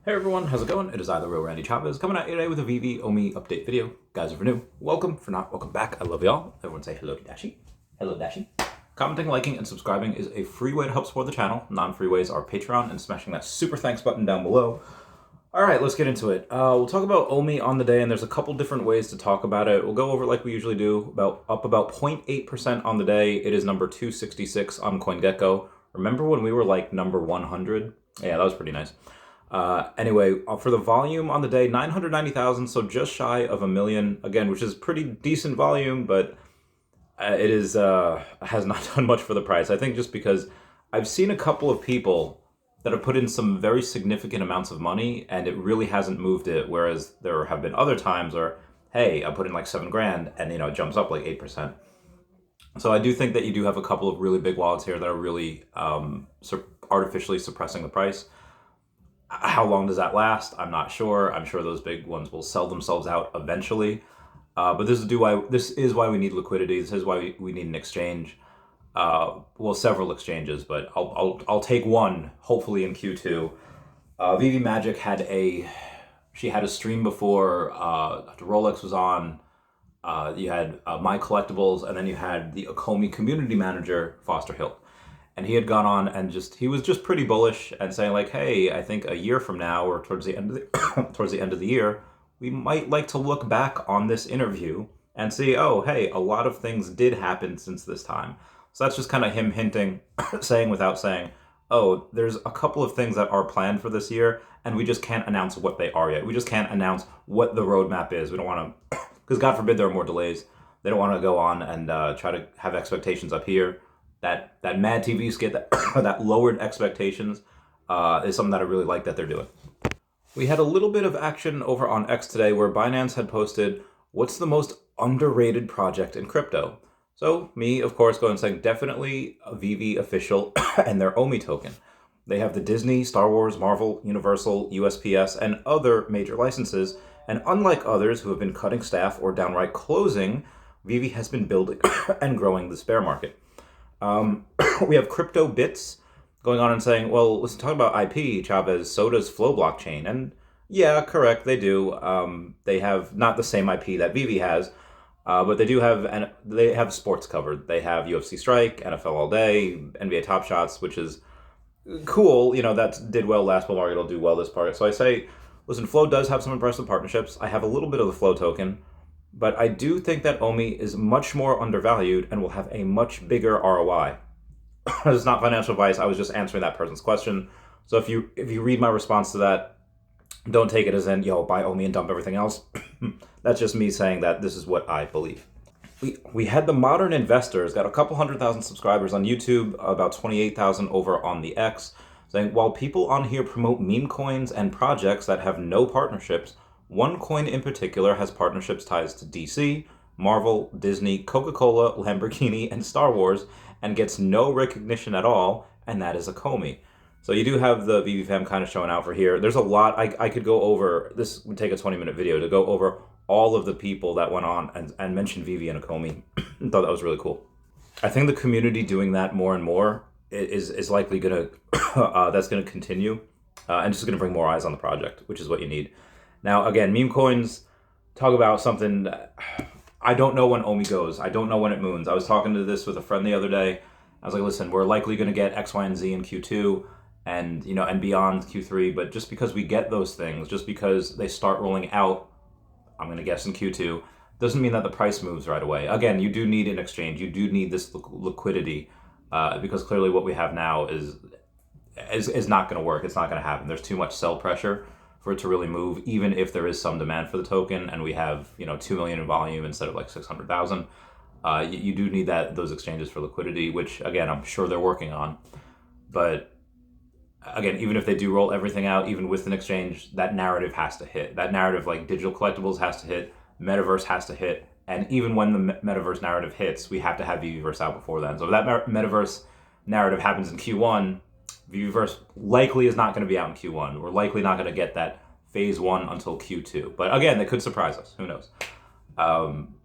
Hey everyone, how's it going? It is I, the real Randy Chavez, coming at you today with a Veve OMI update video. Guys, if you're new, welcome. For not, welcome back. I love y'all. Everyone say hello to Dashi. Hello, Dashi. Commenting, liking, and subscribing is a free way to help support the channel. Non-free ways are Patreon and smashing that super thanks button down below. All right, let's get into it. We'll talk about OMI on the day, and there's a couple different ways to talk about it. We'll go over like we usually do, up about 0.8% on the day. It is number 266 on CoinGecko. Remember when we were like number 100? Yeah, that was pretty nice. Anyway, for the volume on the day, 990,000, so just shy of 1 million, again, which is pretty decent volume, but it is has not done much for the price. I think just because I've seen a couple of people that have put in some very significant amounts of money and it really hasn't moved it, whereas there have been other times where, hey, I put in like 7 grand and it jumps up like 8%. So I do think that you do have a couple of really big wallets here that are really artificially suppressing the price. How long does that last? I'm not sure. I'm sure those big ones will sell themselves out eventually. But this is why we need liquidity. This is why we need an exchange. Well, several exchanges, but I'll take one, hopefully in Q2. Veve Magic had a stream before Rolex was on. You had My Collectibles, and then you had the Ecomi community manager, Foster Hill. And he had gone on and he was just pretty bullish and saying like, hey, I think a year from now or towards the end of the year, we might like to look back on this interview and see, oh, hey, a lot of things did happen since this time. So that's just kind of him hinting, saying without saying, oh, there's a couple of things that are planned for this year and we just can't announce what they are yet. We just can't announce what the roadmap is. We don't want to, because God forbid there are more delays. They don't want to go on and try to have expectations up here. That Mad TV skit that lowered expectations is something that I really like that they're doing. We had a little bit of action over on X today where Binance had posted, what's the most underrated project in crypto? So me, of course, going and saying definitely a Veve official and their OMI token. They have the Disney, Star Wars, Marvel, Universal, USPS, and other major licenses. And unlike others who have been cutting staff or downright closing, Veve has been building and growing the bear market. We have Crypto Bits going on and saying, well, let's talk about IP, Chavez, so does Flow blockchain. And yeah, correct, they do. They have not the same IP that Veve has, but they do have, and they have sports covered. They have UFC Strike, NFL All Day, NBA Top Shots, which is cool. That did well last bull market, it'll do well this part. So I say, listen, Flow does have some impressive partnerships. I have a little bit of the Flow token. But I do think that OMI is much more undervalued and will have a much bigger ROI. It's not financial advice. I was just answering that person's question. So if you read my response to that, don't take it as in, buy OMI and dump everything else. That's just me saying that this is what I believe. We had the Modern Investors, got a couple 100,000 subscribers on YouTube, about 28,000 over on the X, saying, while people on here promote meme coins and projects that have no partnerships, one coin in particular has partnerships ties to DC, Marvel, Disney, Coca-Cola, Lamborghini, and Star Wars, and gets no recognition at all, and that is Ecomi. So you do have the Veve fam kind of showing out for here. There's a lot. I could go over, this would take a 20-minute video to go over all of the people that went on and mentioned Veve and Ecomi. I thought that was really cool. I think the community doing that more and more is likely going to, that's going to continue, and just going to bring more eyes on the project, which is what you need. Now, again, meme coins, talk about something, I don't know when OMI goes. I don't know when it moons. I was talking to this with a friend the other day. I was like, listen, we're likely going to get X, Y, and Z in Q2 and, and beyond Q3. But just because we get those things, just because they start rolling out, I'm going to guess in Q2, doesn't mean that the price moves right away. Again, you do need an exchange. You do need this liquidity because clearly what we have now is not going to work. It's not going to happen. There's too much sell pressure for it to really move, even if there is some demand for the token and we have 2 million in volume instead of like 600,000. You do need those exchanges for liquidity, which again I'm sure they're working on. But again, even if they do roll everything out, even with an exchange, that narrative has to hit. That narrative, like digital collectibles, has to hit. Metaverse has to hit. And even when the metaverse narrative hits, we have to have Veveverse out before then. So if that metaverse narrative happens in Q1, Veveverse likely is not going to be out in Q1. We're likely not going to get that phase 1 until Q2. But again, they could surprise us. Who knows?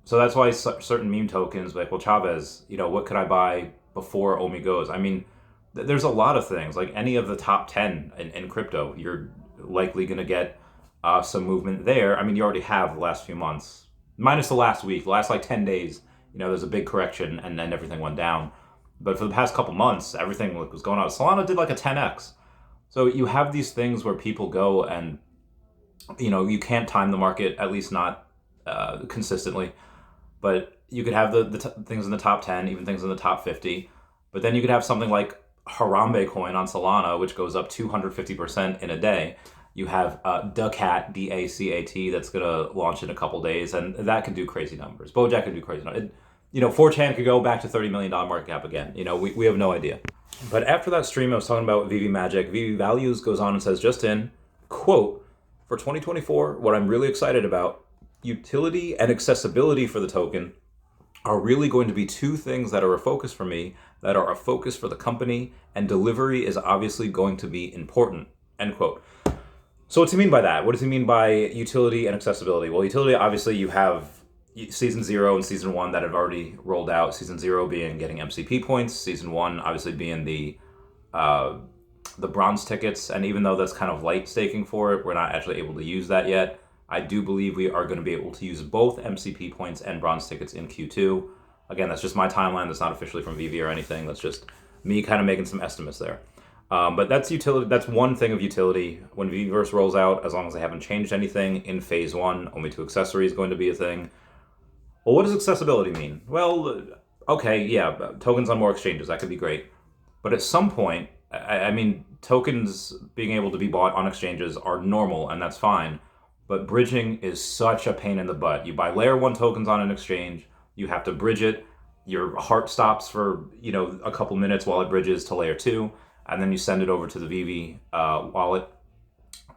So that's why certain meme tokens, like, well, Chavez, what could I buy before OMI goes? I mean, there's a lot of things. Like any of the top 10 in crypto, likely going to get some movement there. I mean, you already have the last few months, minus the last week, the last like 10 days, there's a big correction and then everything went down. But for the past couple months, everything was going on. Solana did like a 10x. So you have these things where people go and, you can't time the market, at least not consistently. But you could have the things in the top 10, even things in the top 50. But then you could have something like Harambe coin on Solana, which goes up 250% in a day. You have DACAT, DACAT, that's going to launch in a couple days, and that could do crazy numbers. Bojack could do crazy numbers. 4chan could go back to $30 million market cap again. We have no idea. But after that stream, I was talking about Veve Magic. Veve Values goes on and says, just in, quote, for 2024, what I'm really excited about, utility and accessibility for the token are really going to be two things that are a focus for me, that are a focus for the company, and delivery is obviously going to be important, end quote. So what's he mean by that? What does he mean by utility and accessibility? Well, utility, obviously you have Season 0 and Season 1 that have already rolled out. Season 0 being getting MCP points. Season 1 obviously being the bronze tickets. And even though that's kind of light staking for it, we're not actually able to use that yet. I do believe we are going to be able to use both MCP points and bronze tickets in Q2. Again, that's just my timeline. That's not officially from Veve or anything. That's just me kind of making some estimates there. But that's utility. That's one thing of utility. When Veveverse rolls out, as long as they haven't changed anything in phase 1, only 2 accessories is going to be a thing. Well, what does accessibility mean? Well, okay, yeah, tokens on more exchanges, that could be great. But at some point, I mean, tokens being able to be bought on exchanges are normal, and that's fine. But bridging is such a pain in the butt. You buy layer 1 tokens on an exchange, you have to bridge it, your heart stops for, a couple minutes while it bridges to layer 2, and then you send it over to the Veve wallet,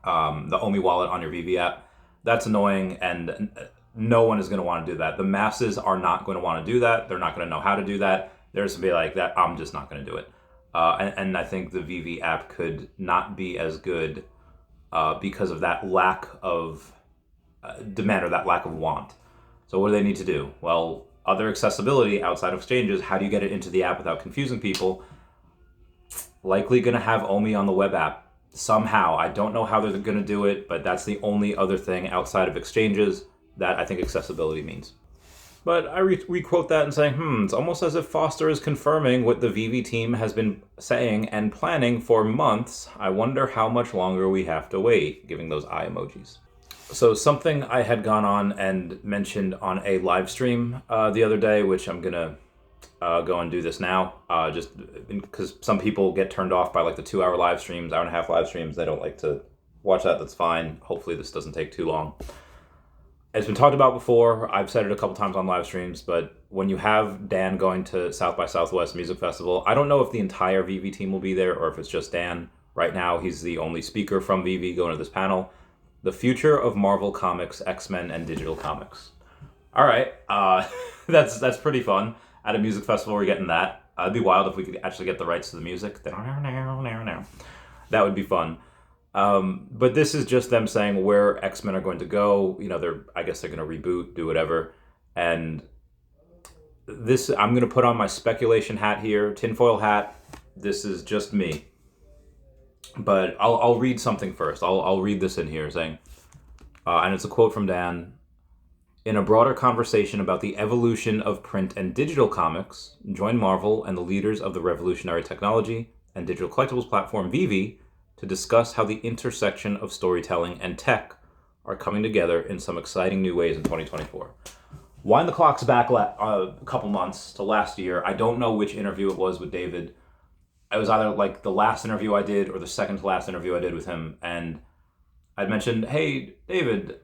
the OMI wallet on your Veve app. That's annoying, and no one is going to want to do that. The masses are not going to want to do that. They're not going to know how to do that. There's going to be like that. I'm just not going to do it. And I think the Veve app could not be as good because of that lack of demand or that lack of want. So what do they need to do? Well, other accessibility outside of exchanges. How do you get it into the app without confusing people? Likely going to have OMI on the web app somehow. I don't know how they're going to do it, but that's the only other thing outside of exchanges that I think accessibility means. But I re-quote that and saying, it's almost as if Foster is confirming what the Veve team has been saying and planning for months. I wonder how much longer we have to wait, giving those eye emojis. So something I had gone on and mentioned on a live stream the other day, which I'm going to go and do this now, just because some people get turned off by like the 2-hour live streams, hour-and-a-half live streams. They don't like to watch that. That's fine. Hopefully this doesn't take too long. It's been talked about before. I've said it a couple times on live streams, but when you have Dan going to South by Southwest Music Festival, I don't know if the entire Veve team will be there or if it's just Dan. Right now, he's the only speaker from Veve going to this panel. The future of Marvel Comics, X-Men, and digital comics. All right, that's pretty fun. At a music festival, we're getting that. It'd be wild if we could actually get the rights to the music. That would be fun. But this is just them saying where X-Men are going to go. I guess they're going to reboot, do whatever. And this, I'm going to put on my speculation hat here, tinfoil hat. This is just me. But I'll read something first. I'll read this in here saying, and it's a quote from Dan. In a broader conversation about the evolution of print and digital comics, join Marvel and the leaders of the revolutionary technology and digital collectibles platform Veve to discuss how the intersection of storytelling and tech are coming together in some exciting new ways in 2024. Wind the clocks back a couple months to last year. I don't know which interview it was with David. It was either like the last interview I did or the second to last interview I did with him. And I'd mentioned, hey, David,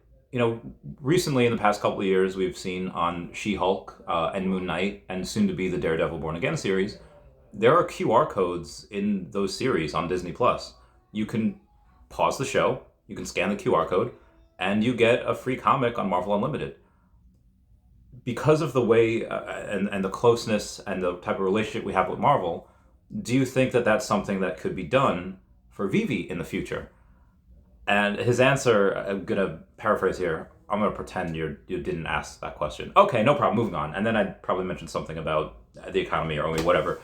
recently in the past couple of years, we've seen on She-Hulk and Moon Knight and soon to be the Daredevil Born Again series, there are QR codes in those series on Disney+. You can pause the show, you can scan the QR code, and you get a free comic on Marvel Unlimited. Because of the way and the closeness and the type of relationship we have with Marvel, do you think that that's something that could be done for Veve in the future? And his answer, I'm going to paraphrase here, I'm going to pretend you didn't ask that question. Okay, no problem, moving on. And then I'd probably mention something about the economy or only whatever.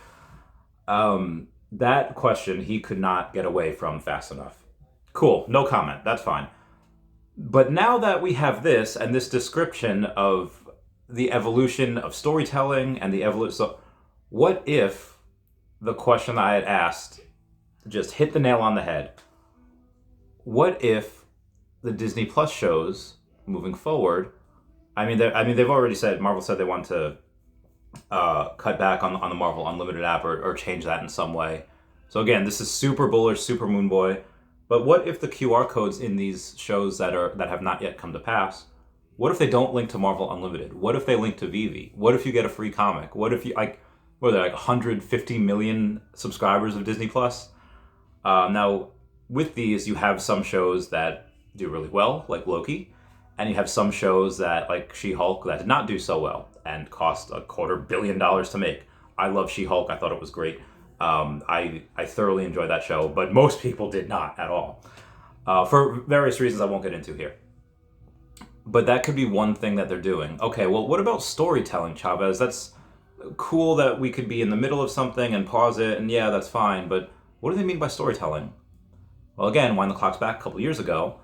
That question he could not get away from fast enough. Cool, no comment, that's fine. But now that we have this and this description of the evolution of storytelling and the evolution, so what if the question that I had asked just hit the nail on the head? What if the Disney Plus shows moving forward? They've already said, Marvel said they want to cut back on the Marvel Unlimited app or change that in some way. So again, this is super bullish, super moon boy. But what if the QR codes in these shows that have not yet come to pass? What if they don't link to Marvel Unlimited? What if they link to Veve? What if you get a free comic? What if you what are there, like 150 million subscribers of Disney Plus? Now, with these, you have some shows that do really well, like Loki, and you have some shows that, like She-Hulk, that did not do so well and cost $250 million to make. I love She-Hulk. I thought it was great. I thoroughly enjoyed that show, but most people did not at all. For various reasons I won't get into here. But that could be one thing that they're doing. Okay, well, what about storytelling, Chavez? That's cool that we could be in the middle of something and pause it, and yeah, that's fine, but what do they mean by storytelling? Well, again, wind the clocks back a couple years ago,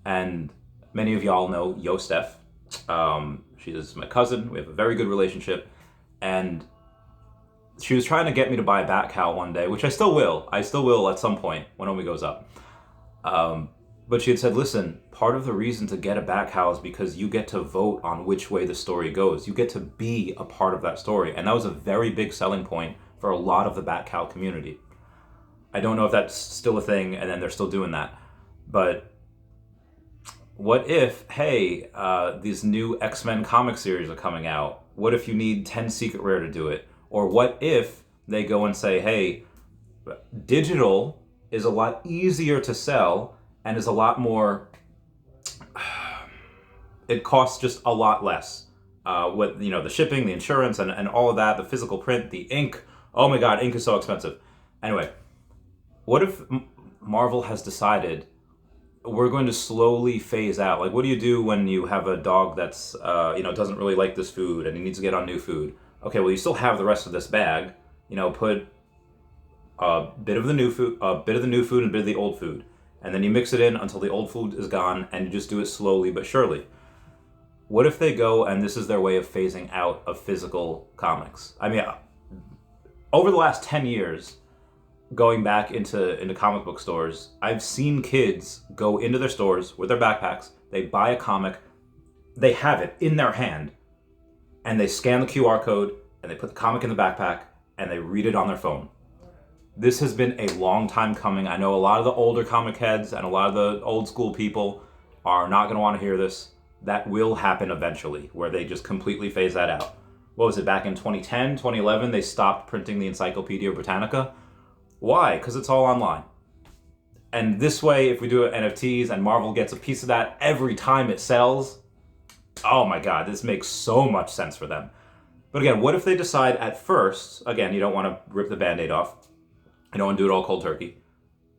and many of y'all know Yostef. She is my cousin. We have a very good relationship, and she was trying to get me to buy a Bat Cow one day, which I still will. I still will at some point when OMI goes up. But she had said, listen, part of the reason to get a Bat Cow is because you get to vote on which way the story goes. You get to be a part of that story. And that was a very big selling point for a lot of the Bat Cow community. I don't know if that's still a thing and then they're still doing that. But what if, hey, these new X-Men comic series are coming out? What if you need 10 Secret Rare to do it? Or what if they go and say, hey, digital is a lot easier to sell and is a lot more, it costs just a lot less. With, the shipping, the insurance, and all of that, the physical print, the ink. Oh my God, ink is so expensive. Anyway, what if Marvel has decided we're going to slowly phase out? Like, what do you do when you have a dog that's, doesn't really like this food and he needs to get on new food? Okay, well, you still have the rest of this bag. Put a bit of the new food, and a bit of the old food. And then you mix it in until the old food is gone, and you just do it slowly but surely. What if they go and this is their way of phasing out of physical comics? Over the last 10 years, going back into comic book stores, I've seen kids go into their stores with their backpacks, they buy a comic, they have it in their hand, and they scan the QR code, and they put the comic in the backpack, and they read it on their phone. This has been a long time coming. I know a lot of the older comic heads and a lot of the old school people are not going to want to hear this. That will happen eventually, where they just completely phase that out. What was it, back in 2010, 2011, they stopped printing the Encyclopedia Britannica? Why? Because it's all online. And this way, if we do NFTs and Marvel gets a piece of that every time it sells, oh my God, this makes so much sense for them. But again, what if they decide at first, again, you don't want to rip the Band-Aid off, you don't want to do it all cold turkey.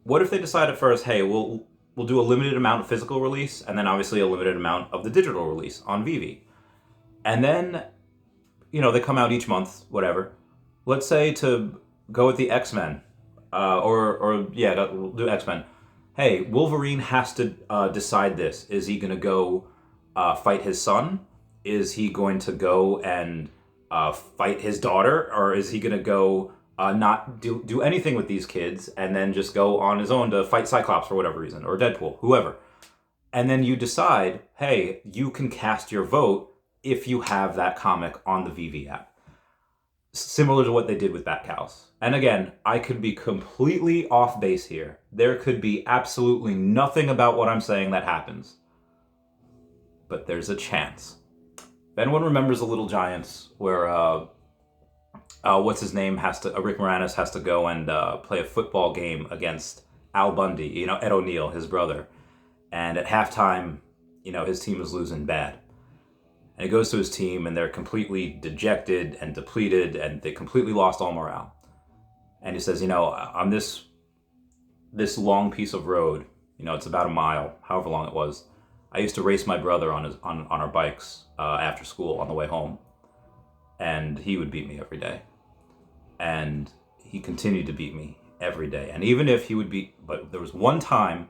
What if they decide at first, hey, we'll do a limited amount of physical release and then obviously a limited amount of the digital release on Veve. And then, they come out each month, whatever. Let's say to go with the X-Men, we'll do X-Men. Hey, Wolverine has to decide this. Is he going to go fight his son? Is he going to go and fight his daughter? Or is he going to go not do anything with these kids and then just go on his own to fight Cyclops for whatever reason, or Deadpool, whoever? And then you decide, hey, you can cast your vote if you have that comic on the Veve app. Similar to what they did with Bat Cows. And again, I could be completely off base here. There could be absolutely nothing about what I'm saying that happens. But there's a chance. If anyone remembers The Little Giants, where Rick Moranis has to go and play a football game against Al Bundy, Ed O'Neill, his brother. And at halftime, his team is losing bad. And he goes to his team and they're completely dejected and depleted and they completely lost all morale. And he says, on this long piece of road, it's about a mile, however long it was, I used to race my brother on our bikes after school on the way home. And he would beat me every day. And he continued to beat me every day. And even if he would but there was one time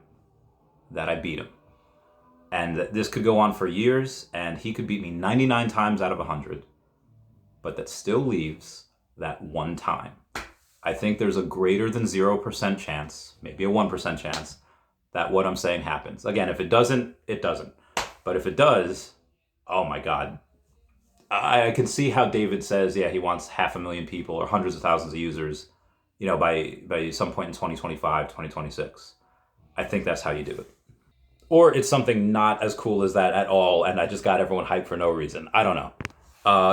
that I beat him. And this could go on for years, and he could beat me 99 times out of 100. But that still leaves that one time. I think there's a greater than 0% chance, maybe a 1% chance, that what I'm saying happens. Again, if it doesn't, it doesn't. But if it does, oh my God. I can see how David says, yeah, he wants 500,000 people or hundreds of thousands of users, by some point in 2025, 2026. I think that's how you do it. Or it's something not as cool as that at all, and I just got everyone hyped for no reason. I don't know.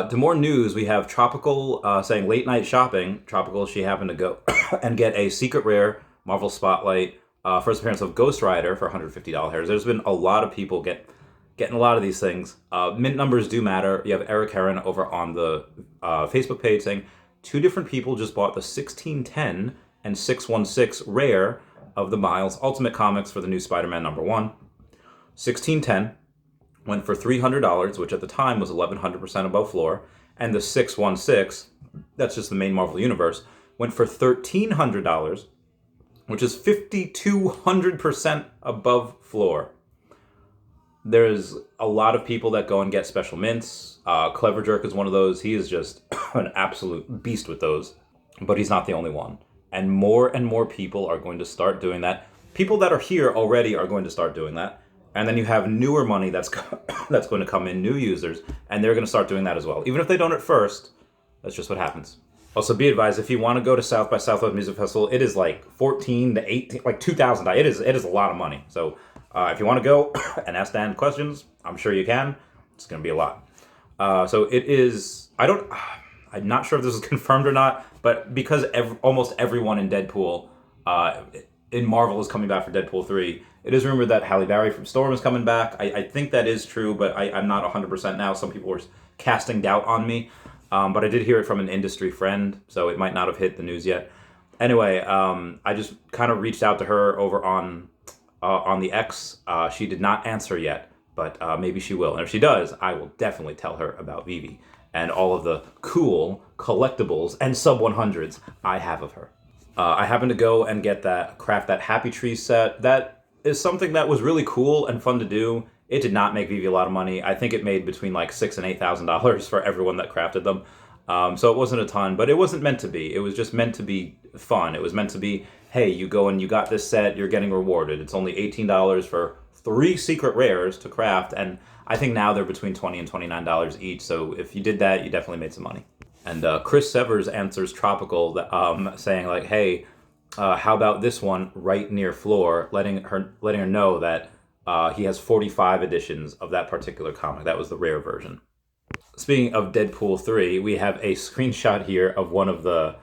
To more news, we have Tropical saying late night shopping. Tropical, she happened to go and get a secret rare Marvel Spotlight first appearance of Ghost Rider for $150. There's been a lot of people getting a lot of these things. Mint numbers do matter. You have Eric Heron over on the Facebook page saying 2 different people just bought the 1610 and 616 rare of the Miles Ultimate Comics for the new Spider-Man #1. 1610 went for $300, which at the time was 1,100% above floor, and the 616, that's just the main Marvel Universe, went for $1,300, which is 5,200% above floor. There's a lot of people that go and get special mints. Clever Jerk is one of those. He is just an absolute beast with those, but he's not the only one. And more people are going to start doing that. People that are here already are going to start doing that. And then you have newer money that's going to come in, new users, and they're going to start doing that as well. Even if they don't at first, that's just what happens. Also, be advised, if you want to go to South by Southwest Music Festival, it is like 14 to 18, like $2,000. It is a lot of money. So if you want to go and ask Dan questions, I'm sure you can. It's going to be a lot. So it is, I'm not sure if this is confirmed or not, but because almost everyone in Deadpool, in Marvel is coming back for Deadpool 3, it is rumored that Halle Berry from Storm is coming back. I think that is true, but I'm not 100% now. Some people were casting doubt on me. But I did hear it from an industry friend, so it might not have hit the news yet. Anyway, I just kind of reached out to her over on the X. She did not answer yet, but maybe she will. And if she does, I will definitely tell her about Veve and all of the cool collectibles and sub 100s I have of her. I happened to go and craft that Happy Tree set. That is something that was really cool and fun to do. It did not make Veve a lot of money. I think it made between like $6,000 and $8,000 for everyone that crafted them. So it wasn't a ton, but it wasn't meant to be. It was just meant to be fun. It was meant to be, hey, you go and you got this set, you're getting rewarded. It's only $18 for 3 secret rares to craft, and I think now they're between $20 and $29 each. So if you did that, you definitely made some money. And Chris Severs answers Tropical, saying like, hey, how about this one right near floor, letting her know that he has 45 editions of that particular comic. That was the rare version. Speaking of Deadpool 3, we have a screenshot here of one of the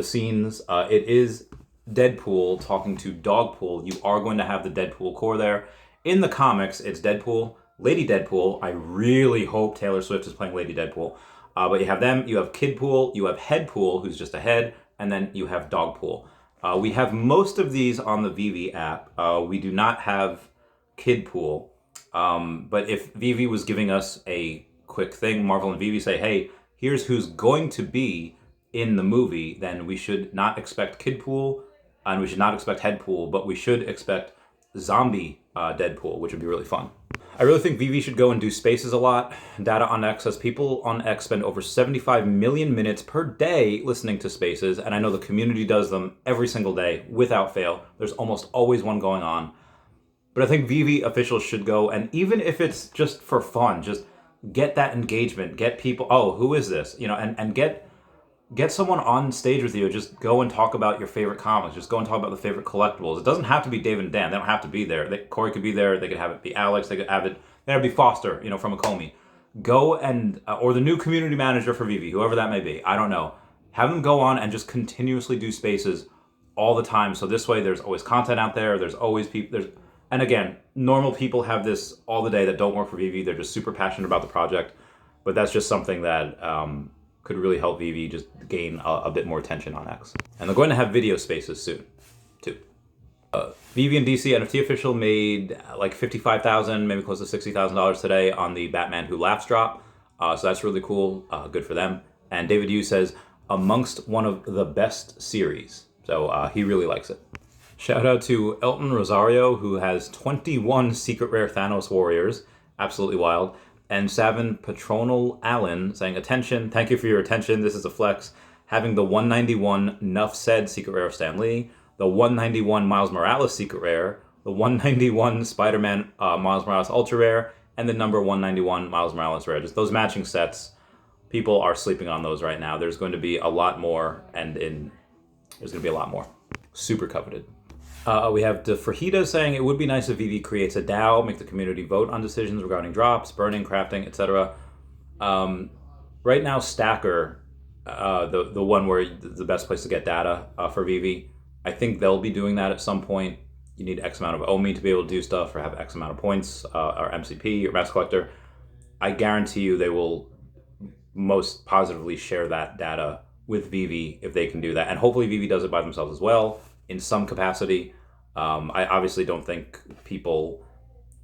scenes. It is Deadpool talking to Dogpool. You are going to have the Deadpool core there. In the comics, it's Deadpool, Lady Deadpool. I really hope Taylor Swift is playing Lady Deadpool. But you have them, you have Kidpool, you have Headpool, who's just a head, and then you have Dogpool. We have most of these on the Veve app. We do not have Kidpool. But if Veve was giving us a quick thing, Marvel and Veve say, hey, here's who's going to be in the movie, then we should not expect Kidpool, and we should not expect Headpool, but we should expect Zombie Deadpool, which would be really fun. I really think Veve should go and do spaces a lot. Data on X says people on X spend over 75 million minutes per day listening to spaces, and I know the community does them every single day without fail. There's almost always one going on. But I think Veve officials should go, and even if it's just for fun, just get that engagement, get people, oh, who is this? And get someone on stage with you. Just go and talk about your favorite comics. Just go and talk about the favorite collectibles. It doesn't have to be David and Dan. They don't have to be there. Corey could be there. They could have it be Alex. They could have it be Foster, from Ecomi. Go and, or the new community manager for Veve, whoever that may be. I don't know. Have them go on and just continuously do spaces all the time. So this way there's always content out there. There's always people. And again, normal people have this all the day that don't work for Veve. They're just super passionate about the project. But that's just something that could really help Veve just gain a bit more attention on X. And they're going to have video spaces soon, too. Veve and DC NFT official made like $55,000, maybe close to $60,000 today on the Batman Who Laughs drop. So that's really cool. Good for them. And David Yu says, amongst one of the best series. So he really likes it. Shout out to Elton Rosario, who has 21 secret rare Thanos warriors. Absolutely wild. And Savin Patronal Allen saying, attention, thank you for your attention. This is a flex. Having the 191 Nuff Said secret rare of Stan Lee, the 191 Miles Morales secret rare, the 191 Spider-Man Miles Morales ultra rare, and the number 191 Miles Morales rare. Just those matching sets. People are sleeping on those right now. There's going to be a lot more, there's going to be a lot more. Super coveted. We have De Frahita saying it would be nice if Veve creates a DAO, make the community vote on decisions regarding drops, burning, crafting, etc. Right now, Stacker, the one where the best place to get data for Veve, I think they'll be doing that at some point. You need X amount of OMI to be able to do stuff, or have X amount of points, or MCP, or Mass Collector. I guarantee you they will most positively share that data with Veve if they can do that. And hopefully Veve does it by themselves as well, in some capacity. I obviously don't think people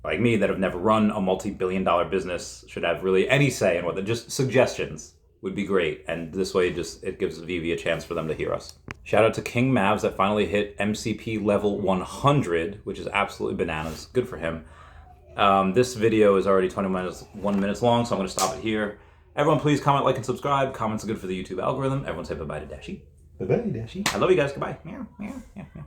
like me that have never run a multi-billion-dollar business should have really any say in what just suggestions would be great. And this way it gives Veve a chance for them to hear us. Shout out to King Mavs that finally hit MCP level 100, which is absolutely bananas. Good for him. This video is already 1 minutes long, so I'm going to stop it here. Everyone, please comment, like, and subscribe. Comments are good for the YouTube algorithm. Everyone say bye-bye to Dashie. Bye-bye, Dashie. I love you guys. Goodbye. Meow, meow, meow, meow.